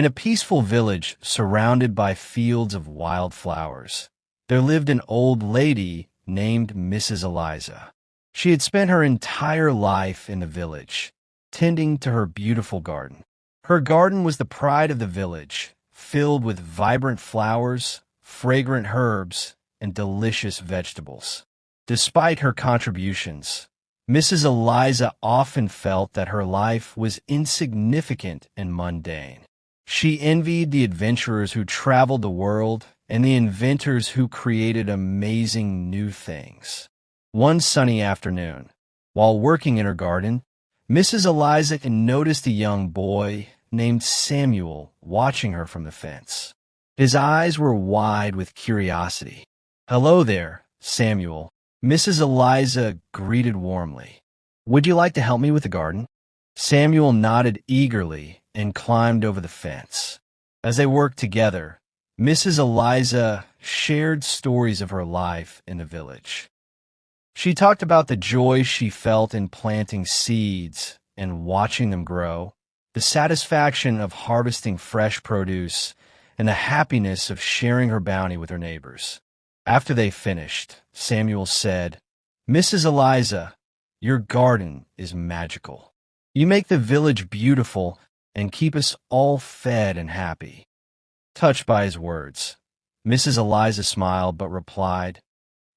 In a peaceful village surrounded by fields of wildflowers, there lived an old lady named Mrs. Eliza. She had spent her entire life in the village, tending to her beautiful garden. Her garden was the pride of the village, filled with vibrant flowers, fragrant herbs, and delicious vegetables. Despite her contributions, Mrs. Eliza often felt that her life was insignificant and mundane. She envied the adventurers who traveled the world and the inventors who created amazing new things. One sunny afternoon, while working in her garden, Mrs. Eliza noticed a young boy named Samuel watching her from the fence. His eyes were wide with curiosity. "Hello there, Samuel," Mrs. Eliza greeted warmly. "Would you like to help me with the garden?" Samuel nodded eagerly and climbed over the fence. As they worked together, Mrs. Eliza shared stories of her life in the village. She talked about the joy she felt in planting seeds and watching them grow, the satisfaction of harvesting fresh produce, and the happiness of sharing her bounty with her neighbors. After they finished, Samuel said, "Mrs. Eliza, your garden is magical. You make the village beautiful and keep us all fed and happy." Touched by his words, Mrs. Eliza smiled but replied,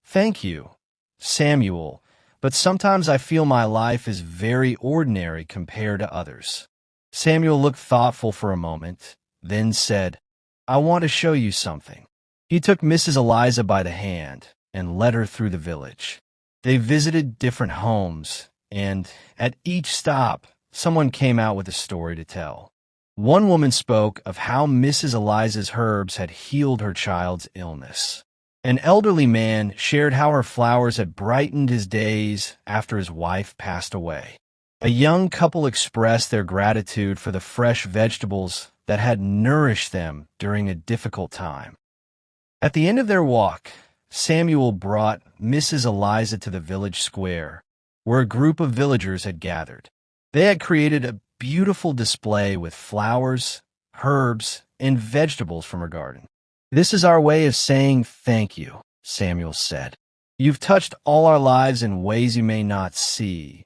"Thank you, Samuel, but sometimes I feel my life is very ordinary compared to others." Samuel looked thoughtful for a moment, then said, "I want to show you something." He took Mrs. Eliza by the hand and led her through the village. They visited different homes, and at each stop, someone came out with a story to tell. One woman spoke of how Mrs. Eliza's herbs had healed her child's illness. An elderly man shared how her flowers had brightened his days after his wife passed away. A young couple expressed their gratitude for the fresh vegetables that had nourished them during a difficult time. At the end of their walk, Samuel brought Mrs. Eliza to the village square, where a group of villagers had gathered. They had created a beautiful display with flowers, herbs, and vegetables from her garden. "This is our way of saying thank you," Samuel said. "You've touched all our lives in ways you may not see,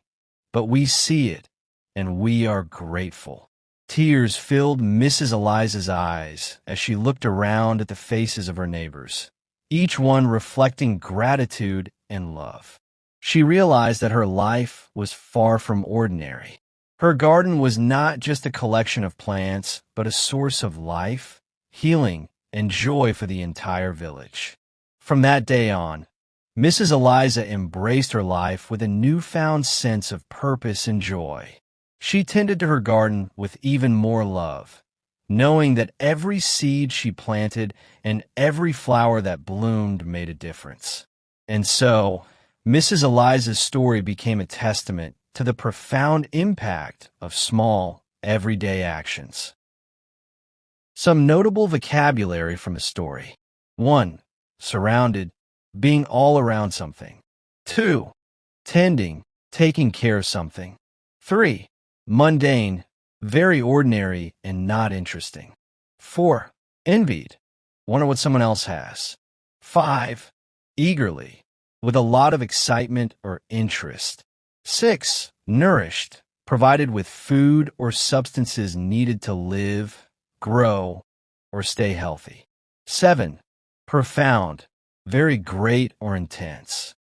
but we see it, and we are grateful." Tears filled Mrs. Eliza's eyes as she looked around at the faces of her neighbors, each one reflecting gratitude and love. She realized that her life was far from ordinary. Her garden was not just a collection of plants, but a source of life, healing, and joy for the entire village. From that day on, Mrs. Eliza embraced her life with a newfound sense of purpose and joy. She tended to her garden with even more love, knowing that every seed she planted and every flower that bloomed made a difference. And so, Mrs. Eliza's story became a testament to the profound impact of small, everyday actions. Some notable vocabulary from the story. 1. Surrounded, being all around something. 2. Tending, taking care of something. 3. Mundane, very ordinary and not interesting. 4. Envied, wonder what someone else has. 5. Eagerly, with a lot of excitement or interest. 6. Nourished, provided with food or substances needed to live, grow, or stay healthy. 7. Profound, very great or intense.